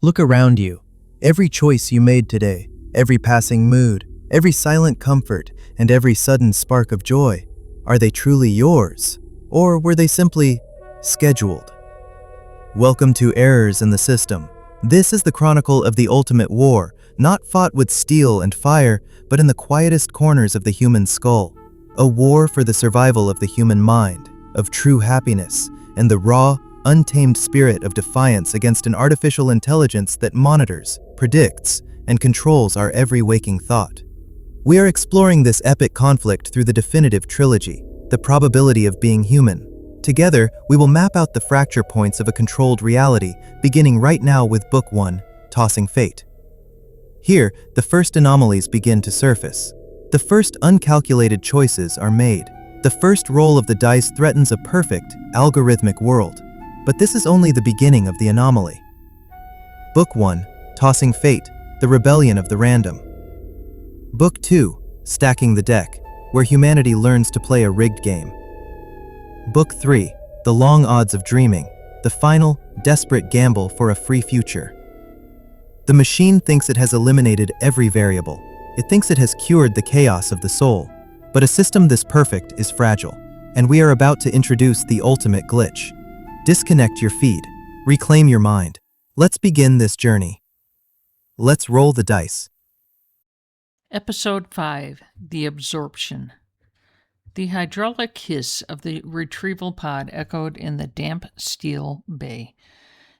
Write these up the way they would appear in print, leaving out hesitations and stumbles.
Look around you. Every choice you made today, every passing mood, every silent comfort, and every sudden spark of joy, are they truly yours? Or were they simply scheduled? Welcome to Errors in the System. This is the chronicle of the ultimate war, not fought with steel and fire, but in the quietest corners of the human skull. A war for the survival of the human mind, of true happiness, and the raw, untamed spirit of defiance against an artificial intelligence that monitors, predicts, and controls our every waking thought. We are exploring this epic conflict through the definitive trilogy, The Probability of Being Human. Together, we will map out the fracture points of a controlled reality, beginning right now with Book 1, Tossing Fate. Here, the first anomalies begin to surface. The first uncalculated choices are made. The first roll of the dice threatens a perfect, algorithmic world. But this is only the beginning of the anomaly. Book 1, Tossing Fate, The Rebellion of the Random. Book 2, Stacking the Deck, where humanity learns to play a rigged game. Book 3, The Long Odds of Dreaming, the final, desperate gamble for a free future. The machine thinks it has eliminated every variable. It thinks it has cured the chaos of the soul. But a system this perfect is fragile, and we are about to introduce the ultimate glitch. Disconnect your feed. Reclaim your mind. Let's begin this journey. Let's roll the dice. Episode 5, The Absorption. The hydraulic hiss of the retrieval pod echoed in the damp steel bay.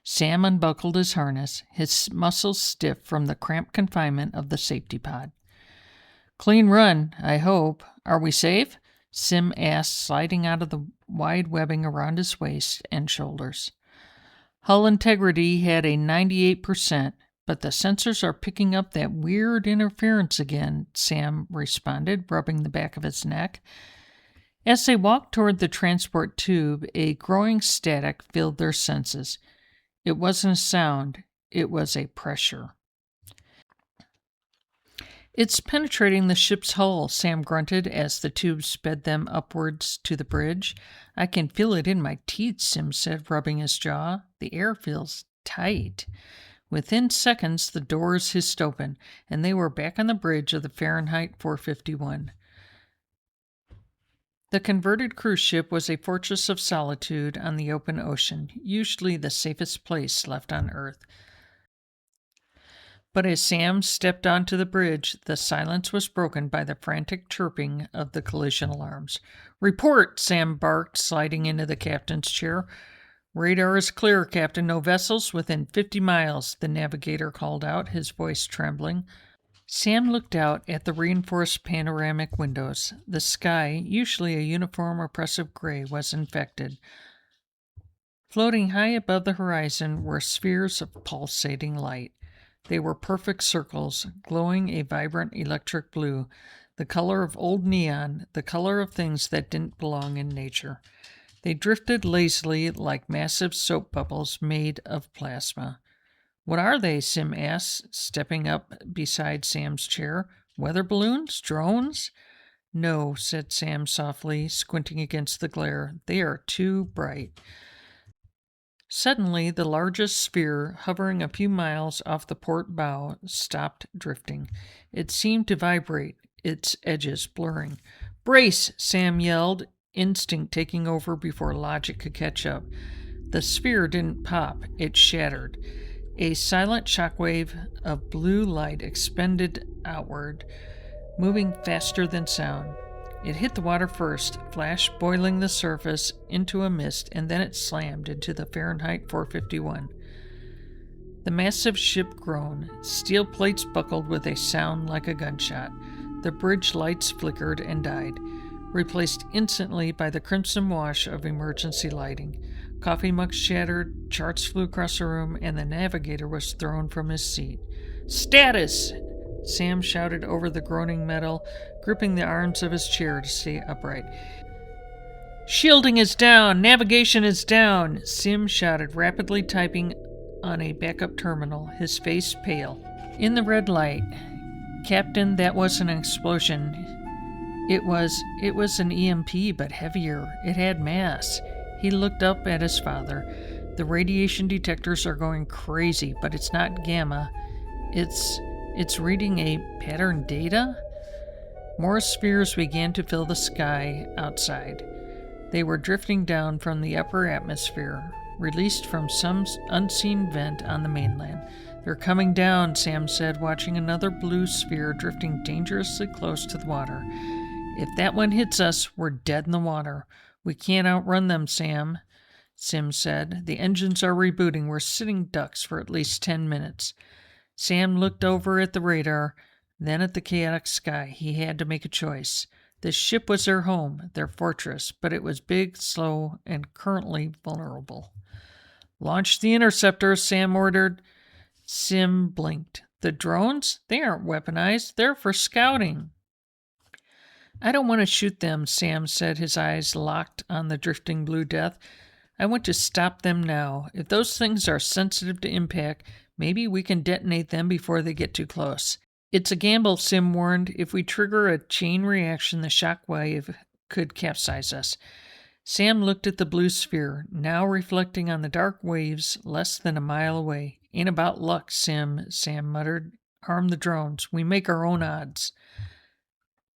Sam unbuckled his harness, his muscles stiff from the cramped confinement of the safety pod. "Clean run, I hope. Are we safe?" Sim asked, sliding out of the wide webbing around his waist and shoulders. "Hull integrity had a 98%, but the sensors are picking up that weird interference again," Sam responded, rubbing the back of his neck. As they walked toward the transport tube, a growing static filled their senses. It wasn't a sound, it was a pressure. "It's penetrating the ship's hull," Sam grunted as the tube sped them upwards to the bridge. "I can feel it in my teeth," Sim said, rubbing his jaw. "The air feels tight." Within seconds, the doors hissed open, and they were back on the bridge of the Fahrenheit 451. The converted cruise ship was a fortress of solitude on the open ocean, usually the safest place left on Earth. But as Sam stepped onto the bridge, the silence was broken by the frantic chirping of the collision alarms. "Report!" Sam barked, sliding into the captain's chair. "Radar is clear, Captain. No vessels within 50 miles, the navigator called out, his voice trembling. Sam looked out at the reinforced panoramic windows. The sky, usually a uniform oppressive gray, was infected. Floating high above the horizon were spheres of pulsating light. They were perfect circles, glowing a vibrant electric blue, the color of old neon, the color of things that didn't belong in nature. They drifted lazily like massive soap bubbles made of plasma. "What are they?" Sim asked, stepping up beside Sam's chair. "Weather balloons? Drones?" "No," said Sam softly, squinting against the glare. "They are too bright." Suddenly, the largest sphere, hovering a few miles off the port bow, stopped drifting. It seemed to vibrate, its edges blurring. "Brace!" Sam yelled, instinct taking over before logic could catch up. The sphere didn't pop, it shattered. A silent shockwave of blue light expanded outward, moving faster than sound. It hit the water first, flash boiling the surface into a mist, and then it slammed into the Fahrenheit 451. The massive ship groaned. Steel plates buckled with a sound like a gunshot. The bridge lights flickered and died, replaced instantly by the crimson wash of emergency lighting. Coffee mugs shattered, charts flew across the room, and the navigator was thrown from his seat. "Status!" Sam shouted over the groaning metal, gripping the arms of his chair to stay upright. "Shielding is down! Navigation is down!" Sim shouted, rapidly typing on a backup terminal, his face pale. In the red light, "Captain, that wasn't an explosion. It was an EMP, but heavier. It had mass." He looked up at his father. The radiation detectors are going crazy, but it's not gamma. It's reading a pattern data? More spheres began to fill the sky outside. They were drifting down from the upper atmosphere, released from some unseen vent on the mainland. They're coming down, Sam said, watching another blue sphere drifting dangerously close to the water. If that one hits us, we're dead in the water. We can't outrun them, Sam, Sim said. The engines are rebooting. We're sitting ducks for at least 10 minutes. Sam looked over at the radar, then at the chaotic sky. He had to make a choice. The ship was their home, their fortress, but it was big, slow, and currently vulnerable. Launch the interceptor, Sam ordered. Sim blinked. The drones? They aren't weaponized. They're for scouting. I don't want to shoot them, Sam said, his eyes locked on the drifting blue death. I want to stop them now. If those things are sensitive to impact, maybe we can detonate them before they get too close. It's a gamble, Sim warned. If we trigger a chain reaction, the shockwave could capsize us. Sam looked at the blue sphere, now reflecting on the dark waves less than a mile away. Ain't about luck, Sam muttered. Arm the drones. We make our own odds.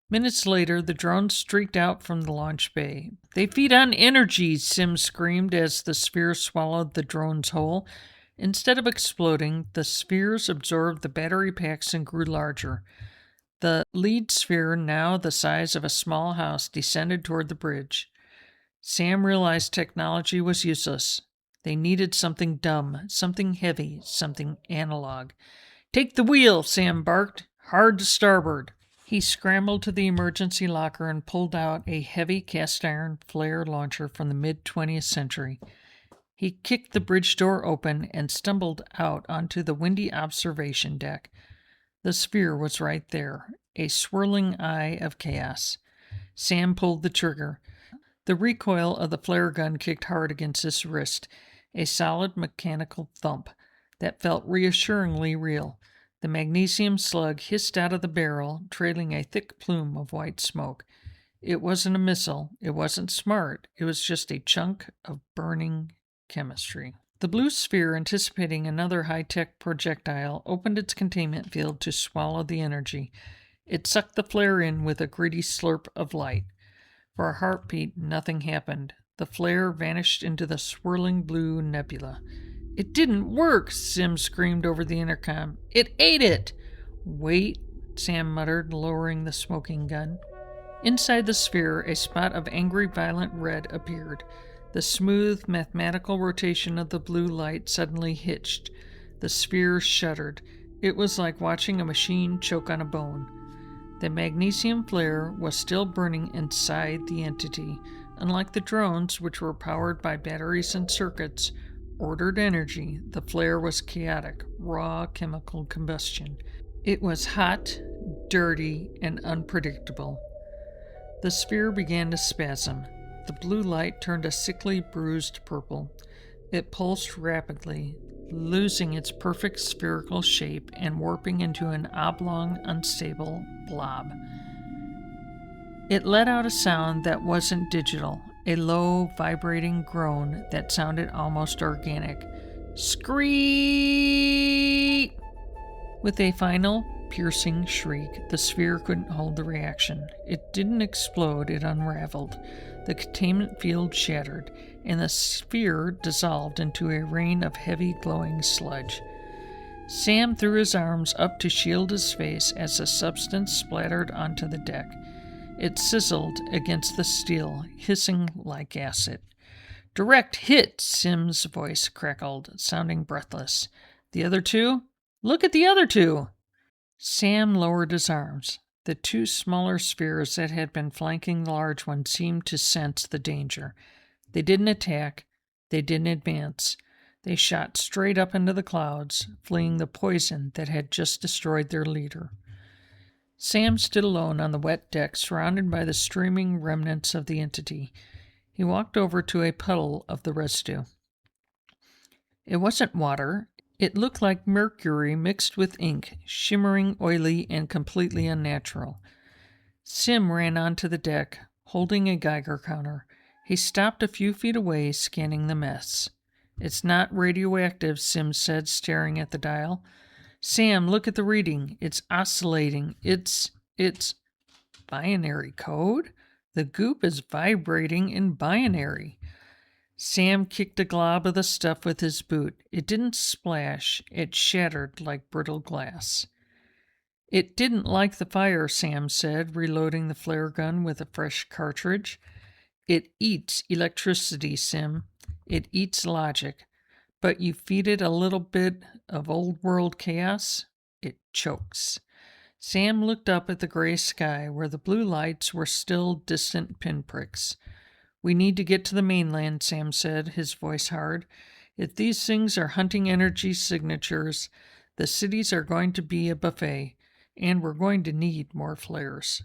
Minutes later, the drones streaked out from the launch bay. They feed on energy, Sim screamed as the sphere swallowed the drones whole. Instead of exploding, the spheres absorbed the battery packs and grew larger. The lead sphere, now the size of a small house, descended toward the bridge. Sam realized technology was useless. They needed something dumb, something heavy, something analog. Take the wheel, Sam barked. Hard to starboard. He scrambled to the emergency locker and pulled out a heavy cast-iron flare launcher from the mid-20th century. He kicked the bridge door open and stumbled out onto the windy observation deck. The sphere was right there, a swirling eye of chaos. Sam pulled the trigger. The recoil of the flare gun kicked hard against his wrist, a solid mechanical thump that felt reassuringly real. The magnesium slug hissed out of the barrel, trailing a thick plume of white smoke. It wasn't a missile. It wasn't smart. It was just a chunk of burning chemistry. The blue sphere, anticipating another high-tech projectile, opened its containment field to swallow the energy. It sucked the flare in with a greedy slurp of light. For a heartbeat, nothing happened. The flare vanished into the swirling blue nebula. It didn't work, Sim screamed over the intercom. It ate it! Wait, Sam muttered, lowering the smoking gun. Inside the sphere, a spot of angry, violent red appeared. The smooth, mathematical rotation of the blue light suddenly hitched. The sphere shuddered. It was like watching a machine choke on a bone. The magnesium flare was still burning inside the entity. Unlike the drones, which were powered by batteries and circuits, ordered energy, the flare was chaotic, raw chemical combustion. It was hot, dirty, and unpredictable. The sphere began to spasm. The blue light turned a sickly, bruised purple. It pulsed rapidly, losing its perfect spherical shape and warping into an oblong, unstable blob. It let out a sound that wasn't digital, a low, vibrating groan that sounded almost organic. Screech! With a final, piercing shriek, the sphere couldn't hold the reaction. It didn't explode, it unraveled. The containment field shattered, and the sphere dissolved into a rain of heavy, glowing sludge. Sam threw his arms up to shield his face as the substance splattered onto the deck. It sizzled against the steel, hissing like acid. Direct hit, Sim's voice crackled, sounding breathless. The other two? Look at the other two! Sam lowered his arms. The two smaller spheres that had been flanking the large one seemed to sense the danger. They didn't attack. They didn't advance. They shot straight up into the clouds, fleeing the poison that had just destroyed their leader. Sam stood alone on the wet deck, surrounded by the streaming remnants of the entity. He walked over to a puddle of the residue. It wasn't water. It looked like mercury mixed with ink, shimmering, oily, and completely unnatural. Sim ran onto the deck, holding a Geiger counter. He stopped a few feet away, scanning the mess. It's not radioactive, Sim said, staring at the dial. Sam, look at the reading. It's oscillating. It's binary code? The goop is vibrating in binary. Sam kicked a glob of the stuff with his boot. It didn't splash. It shattered like brittle glass. It didn't like the fire, Sam said, reloading the flare gun with a fresh cartridge. It eats electricity, Sim. It eats logic. But you feed it a little bit of old world chaos, it chokes. Sam looked up at the gray sky where the blue lights were still distant pinpricks. We need to get to the mainland, Sam said, his voice hard. If these things are hunting energy signatures, the cities are going to be a buffet, and we're going to need more flares.